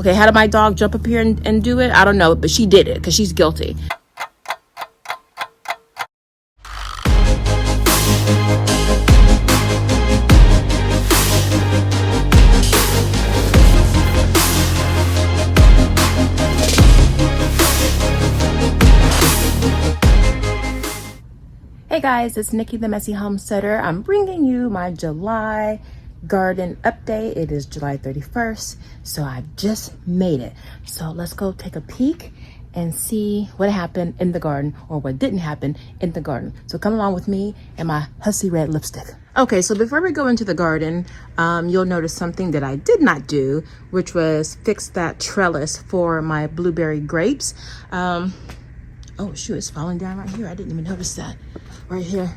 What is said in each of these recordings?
Okay, how did my dog jump up here and do it? I don't know, but she did it because she's guilty. Hey guys, it's Nikki the Messy Homesteader. I'm bringing you my July garden update. It is July 31st, so I just made it. So let's go take a peek and see what happened in the garden or what didn't happen in the garden. So come along with me and my hussy red lipstick. Okay, so before we go into the garden, you'll notice something that I did not do, which was fix that trellis for my blueberry grapes. Oh shoot, it's falling down right here. I didn't even notice that. Right here.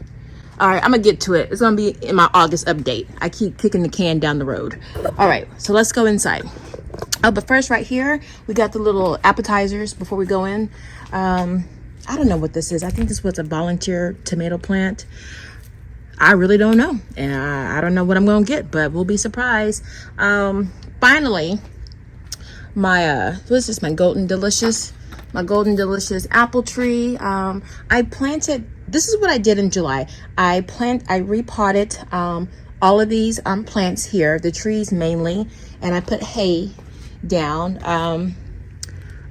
All right, I'm gonna get to it. It's gonna be in my August update. I keep kicking the can down the road. All right, so let's go inside. Oh, but first right here, we got the little appetizers before we go in. I don't know what this is. I think this was a volunteer tomato plant. I really don't know. And I don't know what I'm gonna get, but we'll be surprised. Finally, my, what's this, my Golden Delicious apple tree. I planted, this is what I did in July. I repotted all of these plants here, the trees mainly, and I put hay down.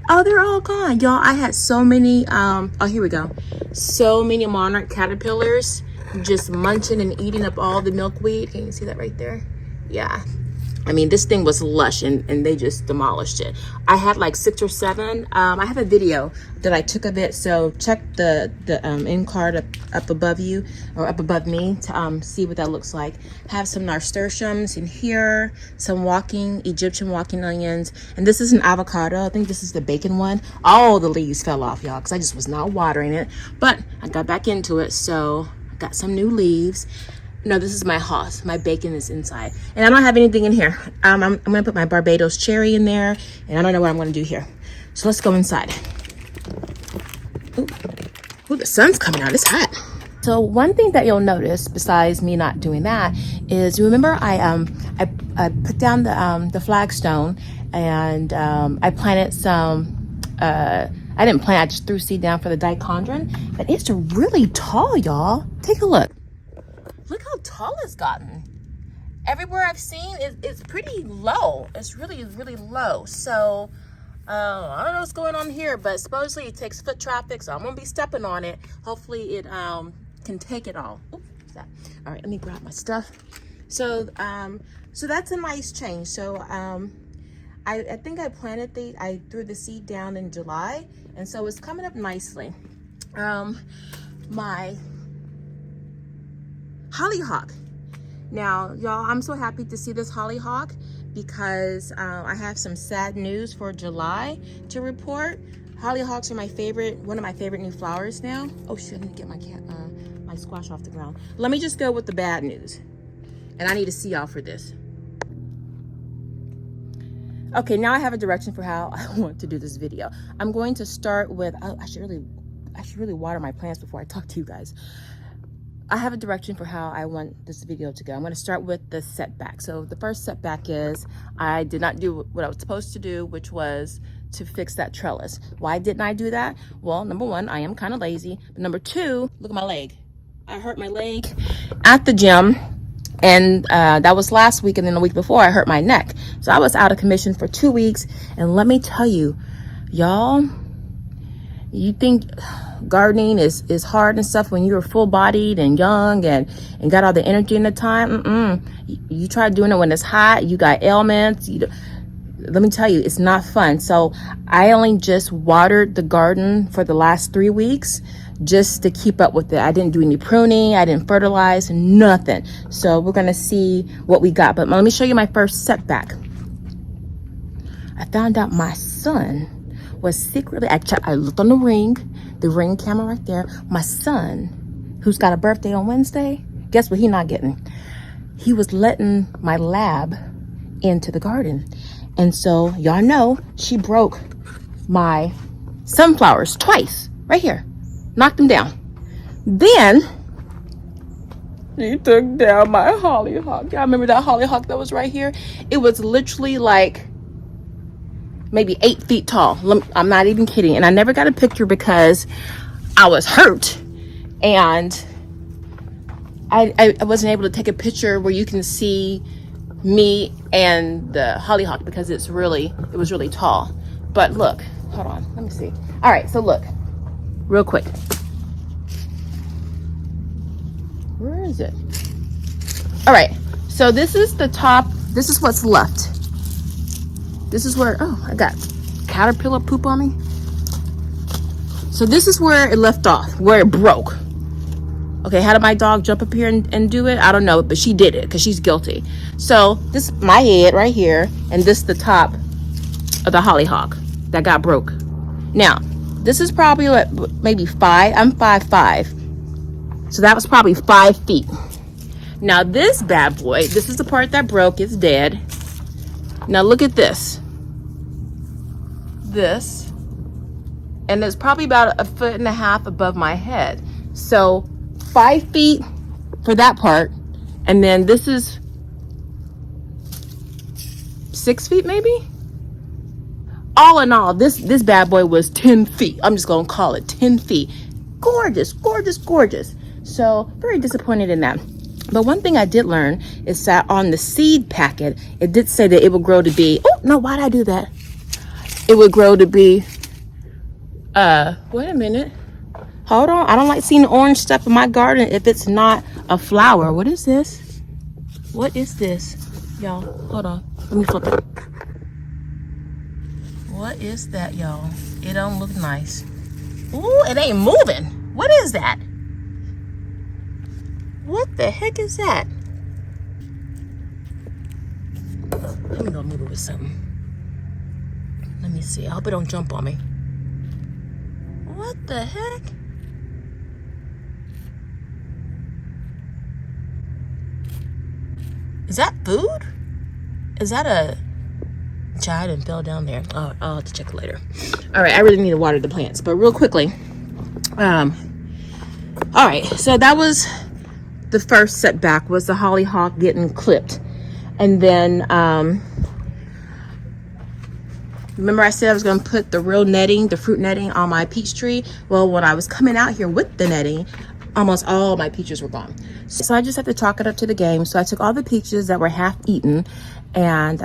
Oh, they're all gone, y'all. I had so many, oh, here we go. So many monarch caterpillars just munching and eating up all the milkweed. Can you see that right there? Yeah. I mean, this thing was lush and they just demolished it. I had like 6 or 7. I have a video that I took of it. So check the end card up above you or up above me to see what that looks like. Have some nasturtiums in here, some Egyptian walking onions. And this is an avocado. I think this is the bacon one. All the leaves fell off, y'all, because I just was not watering it. But I got back into it. So I got some new leaves. No, this is my house. My bacon is inside. And I don't have anything in here. I'm going to put my Barbados cherry in there. And I don't know what I'm going to do here. So let's go inside. Ooh, the sun's coming out. It's hot. So one thing that you'll notice, besides me not doing that, is you remember I put down the flagstone and I planted some, I didn't plant, I just threw seed down for the dichondron. But it's really tall, y'all. Take a look. Look how tall it's gotten. Everywhere I've seen, it's pretty low. It's really low. So, I don't know what's going on here, but supposedly it takes foot traffic, so I'm gonna be stepping on it. Hopefully it can take it all. Oops, what's that? All right, let me grab my stuff. So, so that's a nice change. So, I think I threw the seed down in July, and so it's coming up nicely. My hollyhock. Now, y'all, I'm so happy to see this hollyhock because I have some sad news for July to report. Hollyhocks are one of my favorite new flowers now. Oh shit, I need to get my squash off the ground. Let me just go with the bad news. And I need to see y'all for this. Okay, now I have a direction for how I want to do this video. I'm going to start with, oh, I should really water my plants before I talk to you guys. I have a direction for how I want this video to go. I'm going to start with the setback. So the first setback is I did not do what I was supposed to do, which was to fix that trellis. Why didn't I do that? Well, number one, I am kind of lazy. But number two, look at my leg. I hurt my leg at the gym. And that was last week, and then the week before I hurt my neck. So I was out of commission for 2 weeks. And let me tell you, y'all, you think gardening is hard and stuff when you're full-bodied and young and got all the energy in the time. You try doing it when it's hot, you got ailments. Let me tell you, it's not fun. So I only just watered the garden for the last 3 weeks just to keep up with it. I didn't do any pruning, I didn't fertilize, nothing. So we're gonna see what we got. But let me show you my first setback. I found out my son was secretly, I looked on the ring camera right there. My son, who's got a birthday on Wednesday, guess what he not getting? He was letting my lab into the garden. And so y'all know she broke my sunflowers twice, right here, knocked them down. Then he took down my hollyhock. Y'all remember that hollyhock that was right here? It was literally like maybe 8 feet tall. I'm not even kidding. And I never got a picture because I was hurt, and I wasn't able to take a picture where you can see me and the hollyhock because it was really tall. But look, hold on, let me see. All right, so look real quick. Where is it? All right, so this is the top. This is what's left. This is where, oh, I got caterpillar poop on me. So this is where it left off, where it broke. Okay, how did my dog jump up here and do it? I don't know, but she did it because she's guilty. So this is my head right here, and this is the top of the hollyhock that got broke. Now, this is probably like maybe 5. I'm 5'5". So that was probably 5 feet. Now this bad boy, this is the part that broke. It's dead. Now look at this. This. And it's probably about 1.5 feet above my head. So 5 feet for that part, and then this is 6 feet maybe. All in all, this bad boy was 10 feet. I'm just gonna call it 10 feet. Gorgeous, gorgeous, gorgeous. So very disappointed in that. But one thing I did learn is that on the seed packet, it did say that it would grow to be, oh no, why did I do that? It would grow to be, wait a minute. Hold on, I don't like seeing orange stuff in my garden if it's not a flower. What is this? What is this? Y'all, hold on, let me flip it. What is that, y'all? It don't look nice. Ooh, it ain't moving. What is that? What the heck is that? Let me go move it with something. Let me see, I hope it don't jump on me. What the heck? Is that food? Is that a child and fell down there? Oh, I'll have to check it later. All right, I really need to water the plants, but real quickly. All right, so that was the first setback, was the hollyhock getting clipped. And then, remember I said I was gonna put the real netting, the fruit netting on my peach tree? Well, when I was coming out here with the netting, almost all my peaches were gone. So I just had to chalk it up to the game. So I took all the peaches that were half eaten, and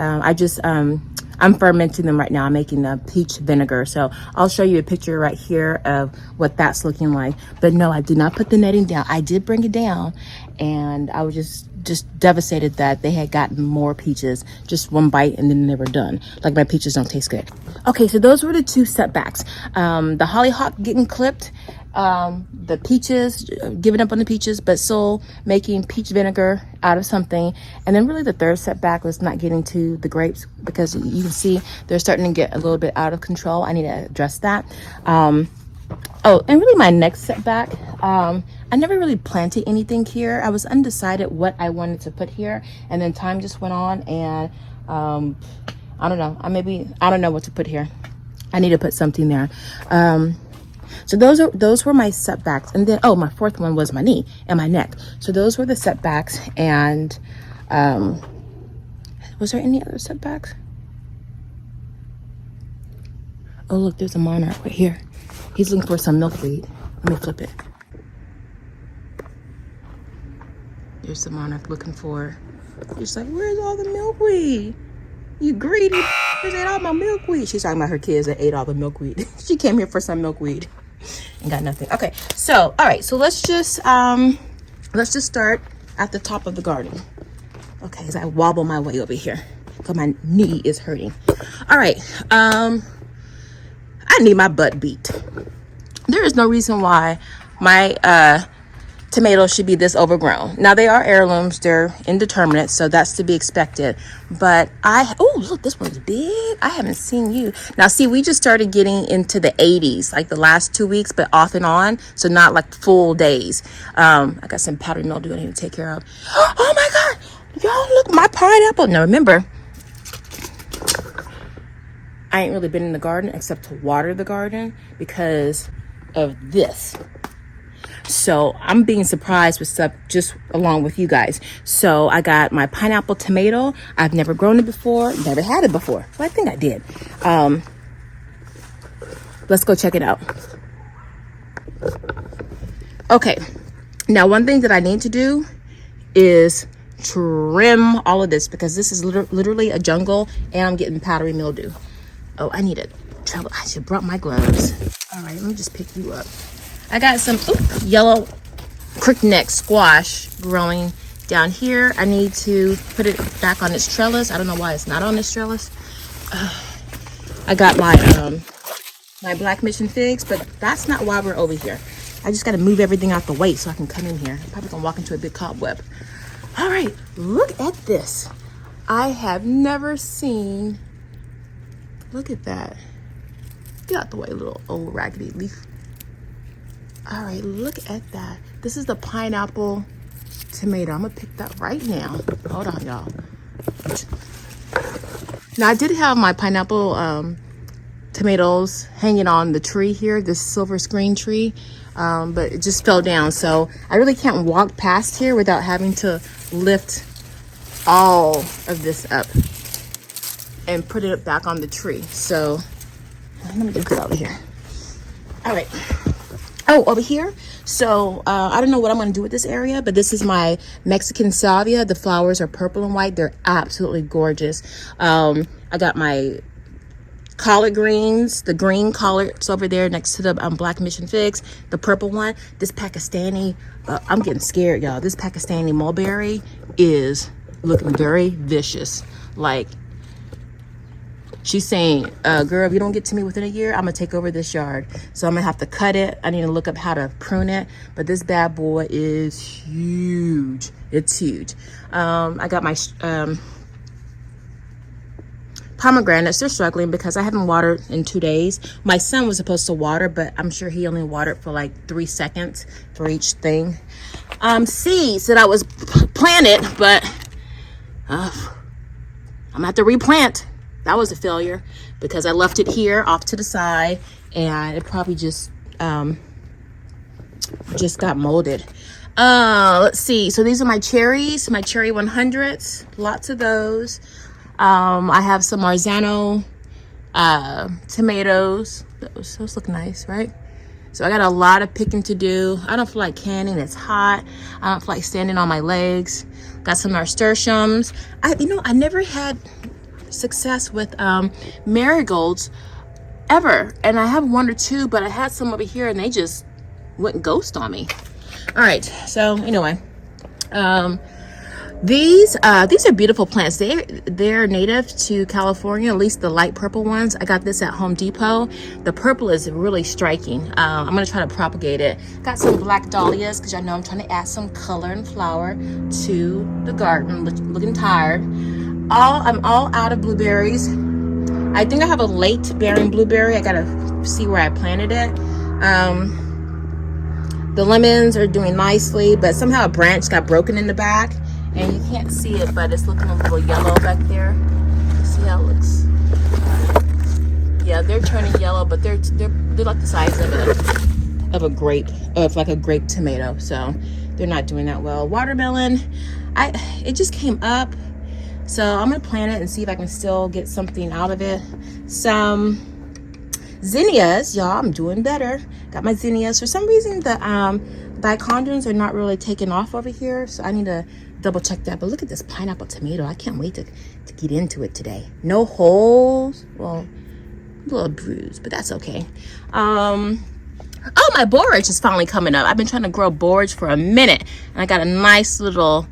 I'm fermenting them right now. I'm making a peach vinegar. So I'll show you a picture right here of what that's looking like. But no, I did not put the netting down. I did bring it down, and I was just devastated that they had gotten more peaches, just one bite and then they were done. Like, my peaches don't taste good. Okay, so those were the 2 setbacks. The hollyhock getting clipped, the peaches, giving up on the peaches, but still making peach vinegar out of something. And then really the third setback was not getting to the grapes, because you can see they're starting to get a little bit out of control. I need to address that. Oh, and really my next setback, I never really planted anything here. I was undecided what I wanted to put here, and then time just went on, and I don't know. I don't know what to put here. I need to put something there. So those were my setbacks. And then, oh, my fourth one was my knee and my neck. So those were the setbacks. And was there any other setbacks? Oh, look, there's a monarch right here. He's looking for some milkweed. Let me flip it. There's the monarch looking for. He's like, where's all the milkweed? You greedy. There's ate all my milkweed. She's talking about her kids that ate all the milkweed. She came here for some milkweed and got nothing. Okay, so all right, so let's just start at the top of the garden. Okay, as I wobble my way over here because my knee is hurting. All right, I need my butt beat. There is no reason why my tomatoes should be this overgrown. Now, they are heirlooms, they're indeterminate, so that's to be expected. But oh, look, this one's big. I haven't seen you. Now, see, we just started getting into the 80s, like the last 2 weeks, but off and on, so not like full days. I got some powdery mildew I need to take care of. Oh my God, y'all, look, my pineapple. Now, remember, I ain't really been in the garden except to water the garden because of this. So I'm being surprised with stuff just along with you guys. So I got my pineapple tomato. I've never grown it before, never had it before. Well, I think I did. Let's go check it out. Okay, now one thing that I need to do is trim all of this because this is literally a jungle and I'm getting powdery mildew. Oh, I need a trouble. I should have brought my gloves. All right, let me just pick you up. I got some yellow crookneck squash growing down here. I need to put it back on its trellis. I don't know why it's not on its trellis. I got my my black mission figs, but that's not why we're over here. I just got to move everything out the way so I can come in here. I'm probably gonna walk into a big cobweb. All right, look at this. I have never seen, look at that. Get out the way, little old raggedy leaf. All right, look at that. This is the pineapple tomato. I'm gonna pick that right now. Hold on, y'all. Now I did have my pineapple tomatoes hanging on the tree here, this silver screen tree, but it just fell down. So I really can't walk past here without having to lift all of this up and put it back on the tree. So let me just get over here. All right. Oh, over here. So I don't know what I'm going to do with this area, but this is my Mexican salvia. The flowers are purple and white. They're absolutely gorgeous. I got my collard greens, the green collards over there next to the black mission figs, the purple one. This Pakistani, I'm getting scared, y'all. This Pakistani mulberry is looking very vicious. Like, she's saying, girl, if you don't get to me within a year, I'm gonna take over this yard. So I'm gonna have to cut it. I need to look up how to prune it. But this bad boy is huge. It's huge. I got my pomegranates. They're struggling because I haven't watered in 2 days. My son was supposed to water, but I'm sure he only watered for like 3 seconds for each thing. Seeds that I was planted, but I'm gonna have to replant. That was a failure because I left it here off to the side and it probably just got molded. Let's see. So these are my cherries, my cherry 100s, lots of those. I have some Marzano tomatoes. Those look nice, right? So I got a lot of picking to do. I don't feel like canning. It's hot. I don't feel like standing on my legs. Got some nasturtiums. I never had success with marigolds ever, and I have 1 or 2, but I had some over here and they just went ghost on me. All right, so anyway, these are beautiful plants. They're native to California, at least the light purple ones. I got this at Home Depot. The purple is really striking. I'm gonna try to propagate it. Got some black dahlias because I know I'm trying to add some color and flower to the garden. Looking tired. I'm all out of blueberries. I think I have a late bearing blueberry. I gotta see where I planted it. The lemons are doing nicely, but somehow a branch got broken in the back and you can't see it, but it's looking a little yellow back there. See how it looks? Yeah, they're turning yellow, but they're like the size of a grape, like a grape tomato. So they're not doing that well. Watermelon, it just came up. So I'm gonna plant it and see if I can still get something out of it. Some zinnias, y'all, I'm doing better. Got my zinnias. For some reason, the dichondrons are not really taking off over here, so I need to double check that. But look at this pineapple tomato. I can't wait to get into it today. No holes. Well, a little bruised, but that's okay. Oh, my borage is finally coming up. I've been trying to grow borage for a minute, and I got a nice little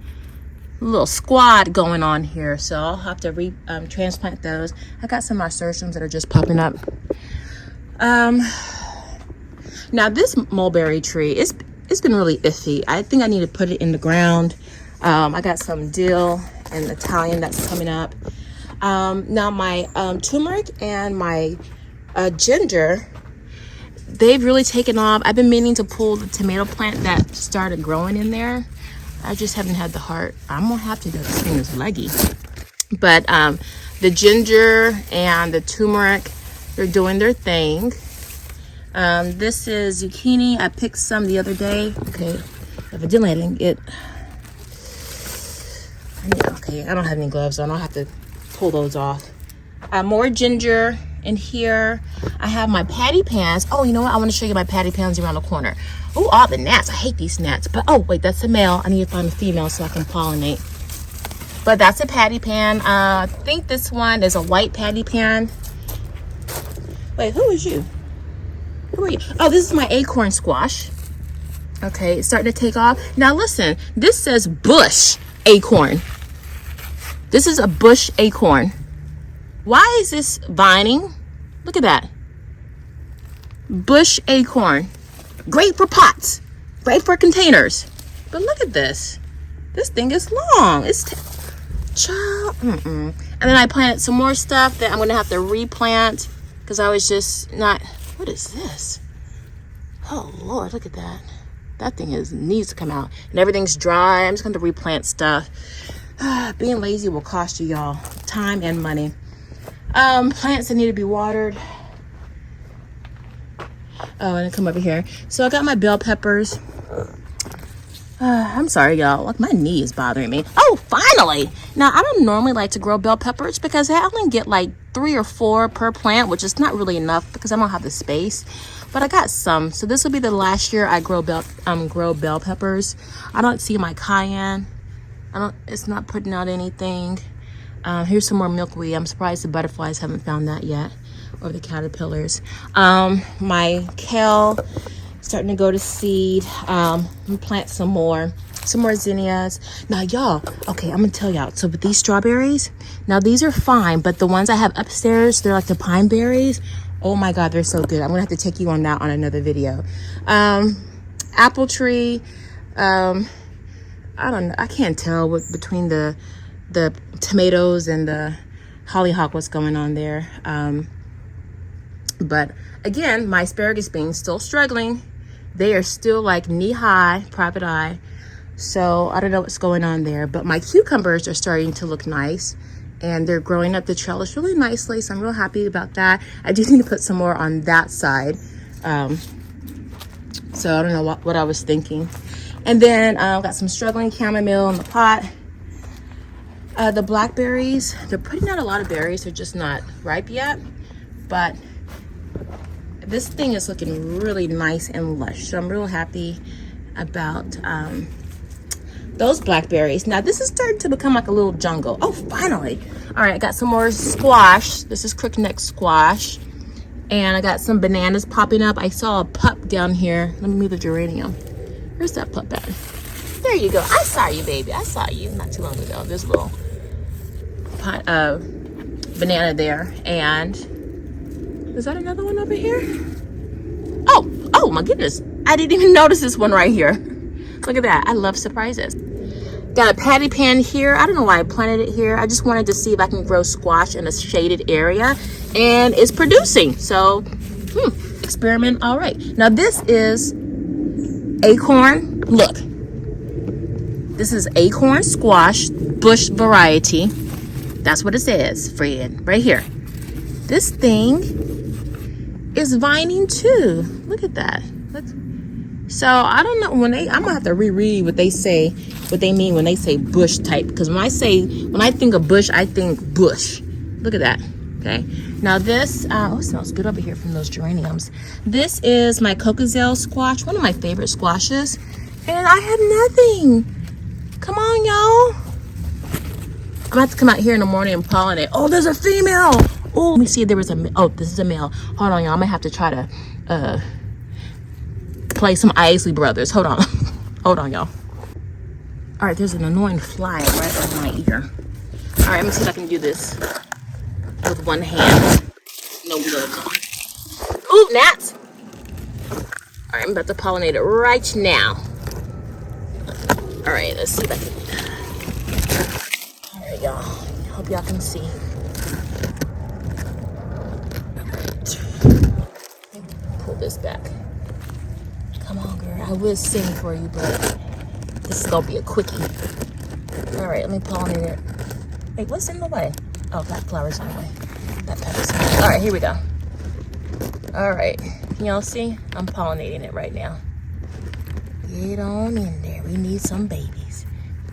squad going on here, so I'll have to transplant those. I got some nasturtiums that are just popping up. Now this mulberry tree, it's been really iffy. I think I need to put it in the ground. I got some dill and Italian that's coming up. Now my turmeric and my ginger, they've really taken off. I've been meaning to pull the tomato plant that started growing in there. I just haven't had the heart. I'm gonna have to do this thing is leggy. But the ginger and the turmeric, they're doing their thing. This is zucchini. I picked some the other day. Okay, evidently I didn't get. Okay, I don't have any gloves on. I'll have to pull those off. More ginger in here. I have my patty pans. Oh, you know what? I want to show you my patty pans around the corner. Oh, all the gnats. I hate these gnats. But oh, wait, that's a male. I need to find a female so I can pollinate. But that's a patty pan. I think this one is a white patty pan. Wait, who is you? Who are you? Oh, this is my acorn squash. Okay, it's starting to take off. Now listen, this says bush acorn. This is a bush acorn. Why is this vining? Look at that. Bush acorn. Great for pots. Great for containers. But look at this. This thing is long. It's child. And then I planted some more stuff that I'm going to have to replant because I was just not. What is this? Oh Lord, look at that. That thing needs to come out. And everything's dry. I'm just going to replant stuff. Being lazy will cost you, y'all, time and money. Plants that need to be watered. Oh, and come over here. So I got my bell peppers. I'm sorry, y'all. Like, my knee is bothering me. Oh, finally! Now, I don't normally like to grow bell peppers because I only get like 3 or 4 per plant, which is not really enough because I don't have the space. But I got some. So this will be the last year I grow bell peppers. I don't see my cayenne. It's not putting out anything. Here's some more milkweed. I'm surprised the butterflies haven't found that yet, or the caterpillars. My kale starting to go to seed. I'm gonna plant some more zinnias. Now y'all, okay, I'm gonna tell y'all. So with these strawberries, now these are fine, but the ones I have upstairs, they're like the pine berries. Oh my God, they're so good. I'm gonna have to take you on that on another video. Apple tree. I don't know. I can't tell between the tomatoes and the hollyhock what's going on there. But again, my asparagus beans still struggling. They are still like knee high, private eye. So I don't know what's going on there. But my cucumbers are starting to look nice. And they're growing up the trellis really nicely. So I'm real happy about that. I do need to put some more on that side. So I don't know what I was thinking. And then I've got some struggling chamomile in the pot. The blackberries, they're putting out a lot of berries. They're just not ripe yet. But this thing is looking really nice and lush. So I'm real happy about those blackberries. Now this is starting to become like a little jungle. Oh, finally. All right, I got some more squash. This is crookneck squash. And I got some bananas popping up. I saw a pup down here. Let me move the geranium. Where's that pup at? There you go. I saw you, baby. I saw you not too long ago. There's a little banana there. And is that another one over here? Oh my goodness. I didn't even notice this one right here. Look at that. I love surprises. Got a patty pan here. I don't know why I planted it here. I just wanted to see if I can grow squash in a shaded area. And it's producing. So, experiment all right. Now this is acorn. Look. This is acorn squash, bush variety. That's what it says, Fred. Right here. This thing is vining too. Look at that. So I don't know I'm gonna have to reread what they say, what they mean when they say bush type. Because when I think of bush, I think bush. Look at that. Okay. Now this, it smells good over here from those geraniums. This is my cocozelle squash, one of my favorite squashes. And I have nothing. Come on, y'all. I'm gonna have to come out here in the morning and pollinate. Oh, there's a female. Oh, let me see if there was this is a male. Hold on, y'all. I'm gonna have to try to play some Isley Brothers. Hold on. Hold on, y'all. All right, there's an annoying fly right over my ear. All right, let me see if I can do this with one hand. No gloves on. Ooh, gnats. All right, I'm about to pollinate it right now. All right, let's see if I can. All right, y'all. Hope y'all can see. Pull this back. Come on, girl. I will sing for you, but this is gonna be a quickie. All right, let me pollinate it. Wait, what's in the way? Oh, that flower's in the way. That pepper's in the way. All right, here we go. All right. Can y'all see? I'm pollinating it right now. Get on in there. We need some babies.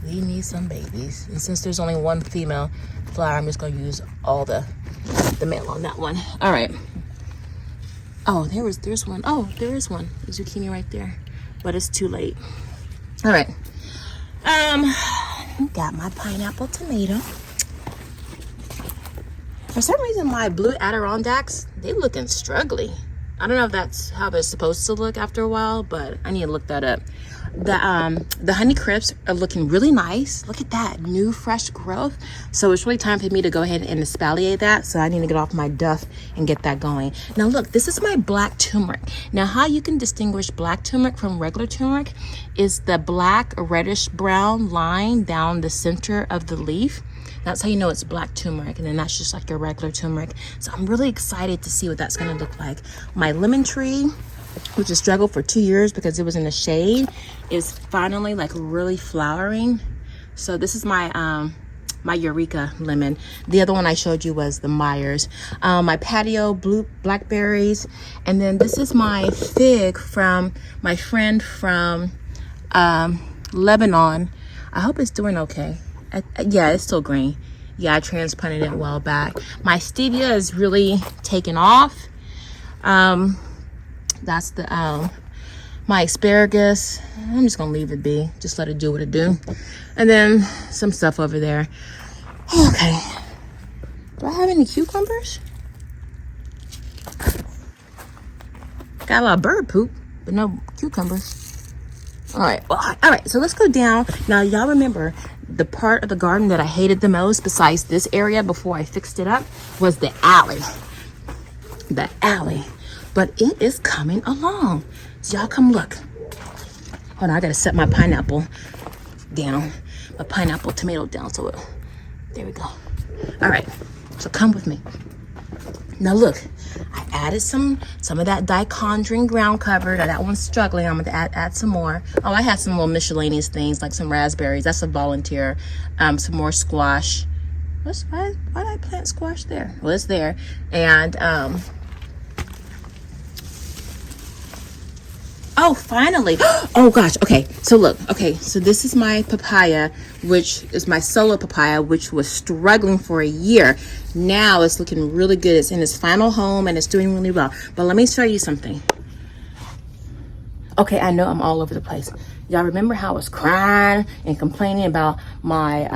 We need some babies. And since there's only one female flower, I'm just gonna use all the male on that one. All right. Oh, there's one. Oh, there is one. The zucchini right there. But it's too late. All right. Got my pineapple tomato. For some reason, my blue Adirondacks, they looking struggly. I don't know if that's how they're supposed to look after a while, but I need to look that up. The honey crisps are looking really nice. Look at that new fresh growth. So it's really time for me to go ahead and exfoliate that. So I need to get off my duff and get that going. Now look, this is my black turmeric. Now how you can distinguish black turmeric from regular turmeric is the black reddish brown line down the center of the leaf. That's how you know it's black turmeric, and then that's just like your regular turmeric. So I'm really excited to see what that's gonna look like. My lemon tree, which has struggled for 2 years because it was in the shade, is finally like really flowering. So this is my my Eureka lemon. The other one I showed you was the Myers. My patio blue blackberries, and then this is my fig from my friend from Lebanon. I hope it's doing okay. Yeah, it's still green. Yeah, I transplanted it a while back. My stevia is really taken off. That's the my asparagus. I'm just gonna leave it be. Just let it do what it do. And then some stuff over there. Okay. Do I have any cucumbers? Got a lot of bird poop, but no cucumbers. All right, well, all right, so let's go down. Now, y'all remember the part of the garden that I hated the most besides this area before I fixed it up was the alley. The alley. But it is coming along. So y'all come look. Hold on, I gotta set my pineapple down. My pineapple tomato down so there we go. All right, so come with me. Now look, I added some of that dichondrian ground cover. Now that one's struggling. I'm gonna add some more. Oh, I had some little miscellaneous things like some raspberries. That's a volunteer. Some more squash. Why did I plant squash there? Well, it's there. And oh, finally. Oh gosh. Okay. So look. Okay. So this is my papaya, which is my solo papaya, which was struggling for a year. Now it's looking really good. It's in its final home and it's doing really well. But let me show you something. Okay. I know I'm all over the place. Y'all remember how I was crying and complaining about my,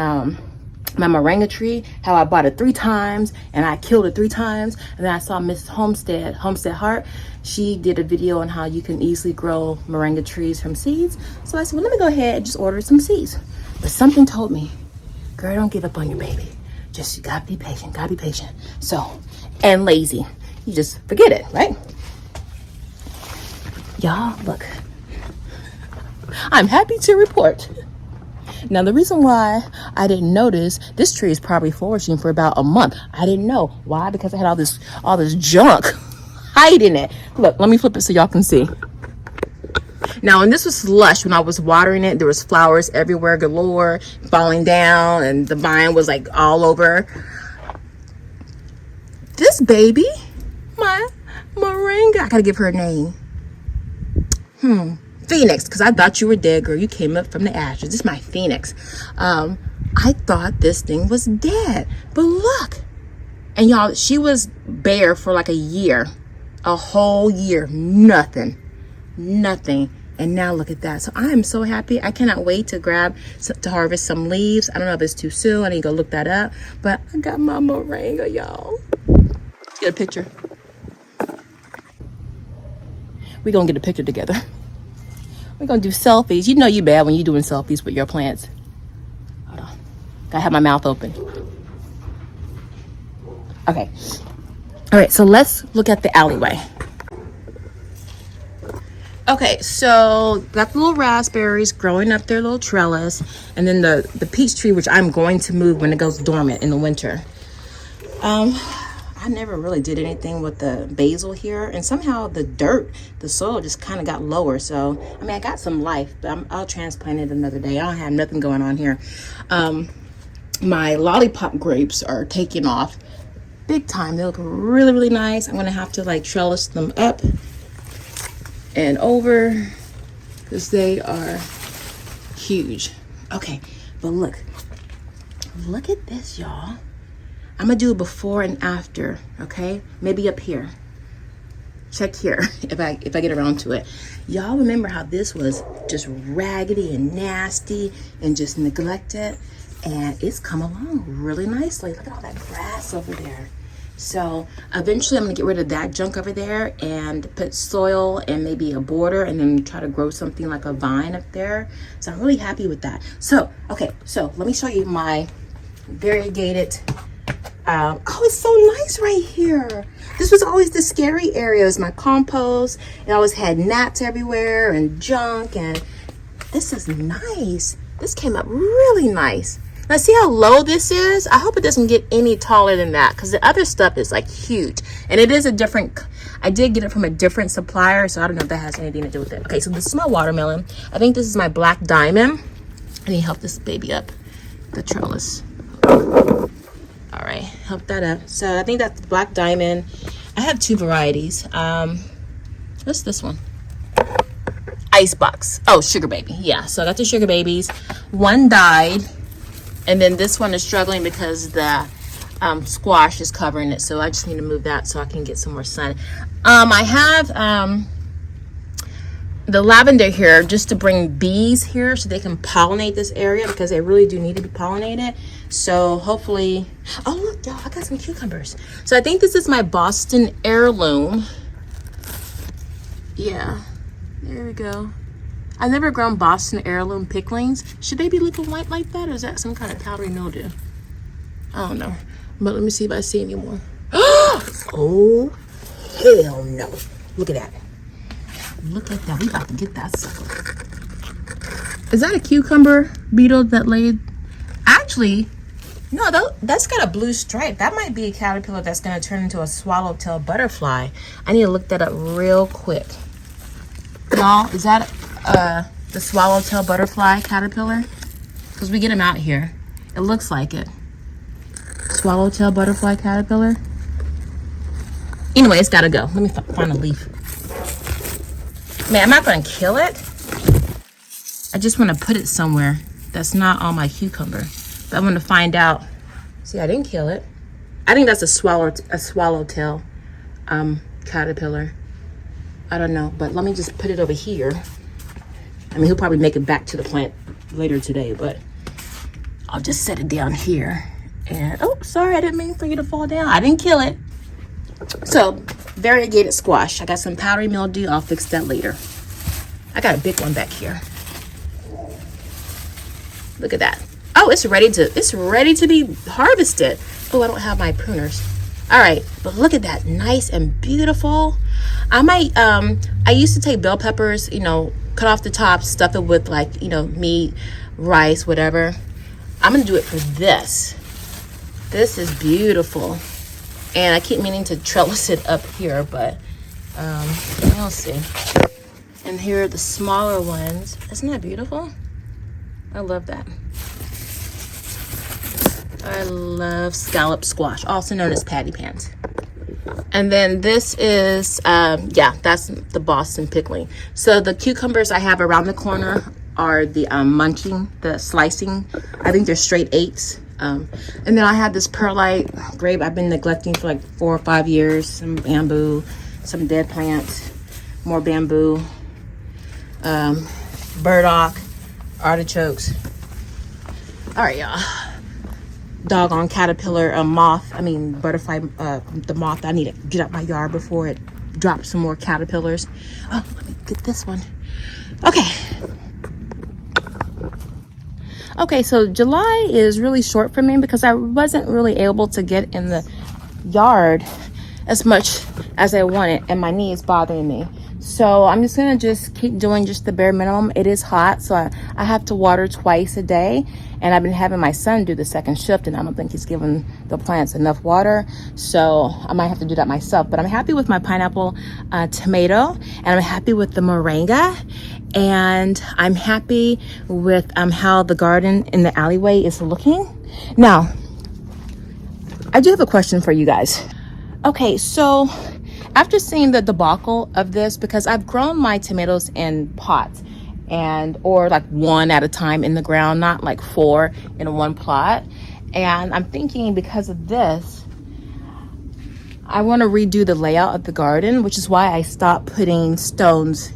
my moringa tree, how I bought it 3 times and I killed it 3 times. And then I saw Miss Homestead Heart. She did a video on how you can easily grow moringa trees from seeds. So I said, well, let me go ahead and just order some seeds. But something told me, girl, don't give up on your baby. Just, you gotta be patient, So, and lazy. You just forget it, right? Y'all, look. I'm happy to report. Now, the reason why I didn't notice, this tree is probably flourishing for about a month. I didn't know. Why? Because I had all this junk hiding it. Look, let me flip it so y'all can see. Now, when this was lush, when I was watering it, there was flowers everywhere galore, falling down, and the vine was like all over. This baby, my moringa, I gotta give her a name. Phoenix, because I thought you were dead, girl. You came up from the ashes. This is my Phoenix. I thought this thing was dead, but look. And y'all, she was bare for like a year, a whole year, nothing. And now look at that. So I am so happy. I cannot wait to harvest some leaves. I don't know if it's too soon. I need to go look that up. But I got my moringa, y'all. Get a picture. We're gonna get a picture together. We're gonna do selfies. You know you bad when you're doing selfies with your plants. Hold on. Gotta have my mouth open. Okay. All right, so let's look at the alleyway. Okay, so got the little raspberries growing up their little trellis, and then the peach tree, which I'm going to move when it goes dormant in the winter. I never really did anything with the basil here, and somehow the soil just kind of got lower. So, I mean, I got some life, but I'll transplant it another day. I don't have nothing going on here. My lollipop grapes are taking off big time. They look really, really nice. I'm gonna have to like trellis them up and over because they are huge. Okay, but look at this, y'all. I'm gonna do a before and after, okay? Maybe up here. Check here if I get around to it. Y'all remember how this was just raggedy and nasty and just neglected? And it's come along really nicely. Look at all that grass over there. So eventually I'm gonna get rid of that junk over there and put soil and maybe a border and then try to grow something like a vine up there. So I'm really happy with that. So, okay, so let me show you my variegated, oh, it's so nice right here. This was always the scary area. It was my compost. It always had gnats everywhere and junk, and this is nice. This came up really nice. Now see how low this is? I hope it doesn't get any taller than that because the other stuff is like huge. And it is a different, I did get it from a different supplier, so I don't know if that has anything to do with it. Okay, so this is my watermelon. I think this is my black diamond. Let me help this baby up, the trellis. All right, help that up. So I think that's black diamond. I have two varieties. What's this one? Icebox. Oh, sugar baby. Yeah, so I got the sugar babies. One died. And then this one is struggling because the squash is covering it. So I just need to move that so I can get some more sun. I have the lavender here just to bring bees here so they can pollinate this area because they really do need to be pollinated. So hopefully, oh look, y'all, I got some cucumbers. So I think this is my Boston heirloom. Yeah, there we go. I've never grown Boston heirloom picklings. Should they be looking white like that, or is that some kind of powdery mildew? I don't know. But let me see if I see any more. Oh, hell no. Look at that. Look at that. We about to get that sucker. Is that a cucumber beetle that laid? Actually, no, that's got a blue stripe. That might be a caterpillar that's going to turn into a swallowtail butterfly. I need to look that up real quick. Y'all, is that the swallowtail butterfly caterpillar? Because we get them out here. It looks like it. Swallowtail butterfly caterpillar. Anyway, it's got to go. Let me find a leaf. Man, I'm not going to kill it. I just want to put it somewhere that's not on my cucumber. But I'm going to find out. See, I didn't kill it. I think that's a swallowtail caterpillar. I don't know, but let me just put it over here. I mean, he'll probably make it back to the plant later today, but I'll just set it down here. And, oh, sorry, I didn't mean for you to fall down. I didn't kill it. So, variegated squash. I got some powdery mildew. I'll fix that later. I got a big one back here. Look at that. Oh, it's ready to be harvested. Oh, I don't have my pruners. All right, but look at that, nice and beautiful. I might, I used to take bell peppers, you know, cut off the top, stuff it with like, you know, meat, rice, whatever. I'm gonna do it for this. This is beautiful. And I keep meaning to trellis it up here, but we'll see. And here are the smaller ones. Isn't that beautiful? I love that. I love scallop squash, also known as patty pans. And then this is, yeah, that's the Boston pickling. So the cucumbers I have around the corner are the munching, the slicing. I think they're straight 8s. And then I have this perlite grape I've been neglecting for like 4 or 5 years. Some bamboo, some dead plants, more bamboo, burdock, artichokes. All right, y'all. Doggone caterpillar, butterfly, the moth. I need to get out my yard before it drops some more caterpillars. Oh, let me get this one. Okay, so July is really short for me because I wasn't really able to get in the yard as much as I wanted, and my knee is bothering me. So I'm just gonna keep doing just the bare minimum. It is hot, so I have to water twice a day, and I've been having my son do the second shift, and I don't think he's giving the plants enough water, so I might have to do that myself. But I'm happy with my pineapple tomato, and I'm happy with the moringa, and I'm happy with how the garden in the alleyway is looking. Now, I do have a question for you guys. Okay, so after seeing the debacle of this, because I've grown my tomatoes in pots and or like one at a time in the ground, not like 4 in one plot. And I'm thinking because of this, I want to redo the layout of the garden, which is why I stopped putting stones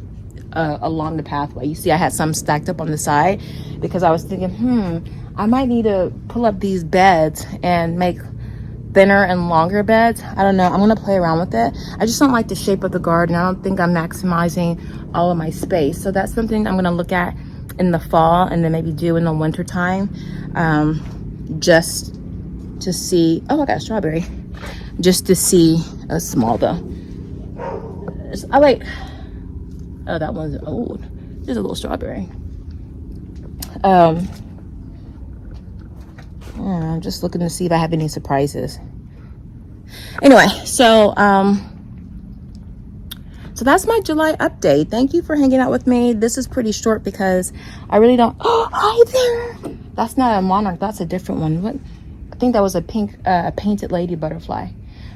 along the pathway. You see I had some stacked up on the side because I was thinking, I might need to pull up these beds and make thinner and longer beds. I don't know. I'm going to play around with it. I just don't like the shape of the garden. I don't think I'm maximizing all of my space. So that's something I'm going to look at in the fall and then maybe do in the winter time, just to see. Oh, I got a strawberry. Just to see. A small though. Oh wait. Oh, that one's old. There's a little strawberry. I'm just looking to see if I have any surprises. Anyway, so that's my July update. Thank you for hanging out with me. This is pretty short because I really don't. Oh, hi there. That's not a monarch. That's a different one. What? I think that was a pink, painted lady butterfly.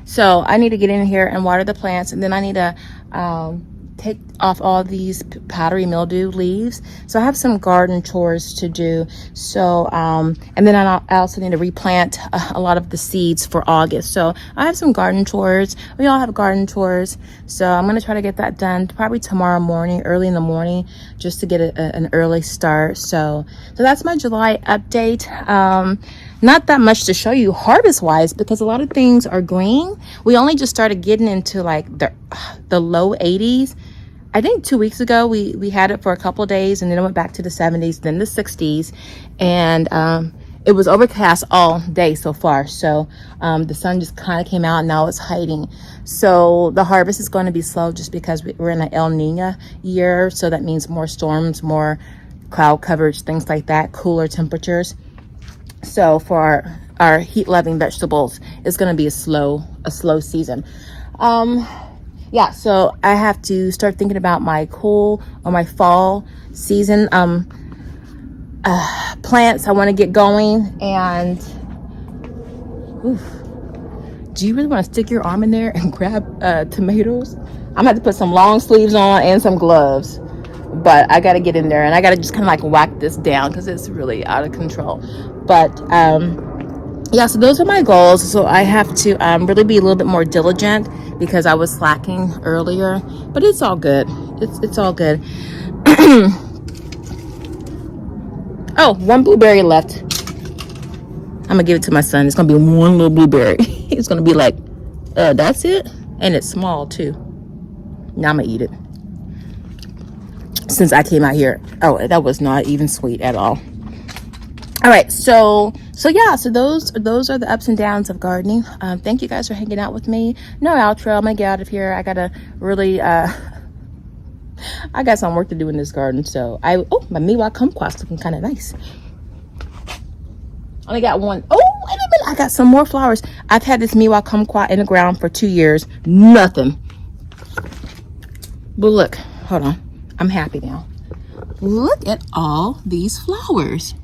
So I need to get in here and water the plants, and then I need to take off all these powdery mildew leaves. So I have some garden chores to do. So and then I also need to replant a lot of the seeds for August. So I have some garden chores. We all have garden chores, so I'm going to try to get that done probably tomorrow morning, early in the morning, just to get an early start. So that's my July update. Not that much to show you harvest wise because a lot of things are green. We only just started getting into like the low 80s. I think 2 weeks ago we had it for a couple of days, and then it went back to the 70s, then the 60s, and it was overcast all day so far. So the sun just kind of came out and now it's hiding. So the harvest is going to be slow just because we're in an El Nino year. So that means more storms, more cloud coverage, things like that, cooler temperatures. So for our heat-loving vegetables, it's going to be a slow season. Yeah, so I have to start thinking about my cool or my fall season plants I want to get going. And do you really want to stick your arm in there and grab tomatoes? I'm gonna have to put some long sleeves on and some gloves, but I got to get in there and I got to just kind of like whack this down because it's really out of control. But yeah, so those are my goals. So I have to really be a little bit more diligent because I was slacking earlier, but it's all good. It's all good. Oh, one blueberry left. I'm gonna give it to my son. It's gonna be one little blueberry. It's gonna be like, that's it, and it's small too. Now I'm gonna eat it. Since I came out here, oh, that was not even sweet at all. All right, so yeah, so those are the ups and downs of gardening. Thank you guys for hanging out with me. No outro. I'm gonna get out of here. I gotta really I got some work to do in this garden. So my Miwa kumquat's looking kind of nice. Only got one. Oh, wait a minute, I got some more flowers. I've had this Miwa kumquat in the ground for 2 years, nothing. But look, hold on, I'm happy now. Look at all these flowers.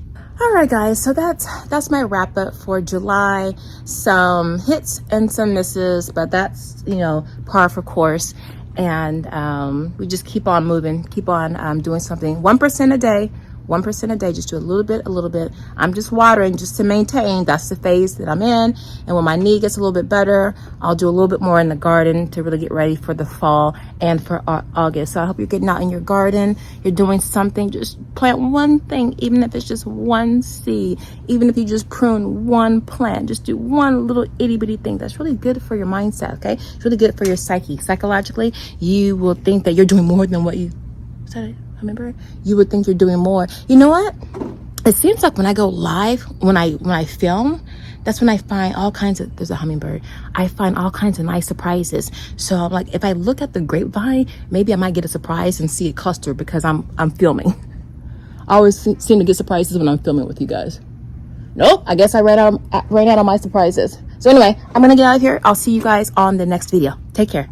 All right, guys, so that's my wrap up for July. Some hits and some misses, but that's, par for course. And we just keep on moving, keep on doing something 1% a day. 1% a day, just do a little bit. I'm just watering just to maintain. That's the phase that I'm in. And when my knee gets a little bit better, I'll do a little bit more in the garden to really get ready for the fall and for August. So I hope you're getting out in your garden. You're doing something. Just plant one thing, even if it's just one seed, even if you just prune one plant, just do one little itty bitty thing. That's really good for your mindset, okay? It's really good for your psyche. Psychologically, you will think that you're doing more than what you said. Remember, you would think you're doing more. You know what? It seems like when I go live, when I film, that's when I find all kinds of, there's a hummingbird. I find all kinds of nice surprises. So I'm like, if I look at the grapevine, maybe I might get a surprise and see a cluster because I'm filming. I always seem to get surprises when I'm filming with you guys. Nope, I guess I ran out of my surprises. So anyway, I'm gonna get out of here. I'll see you guys on the next video. Take care.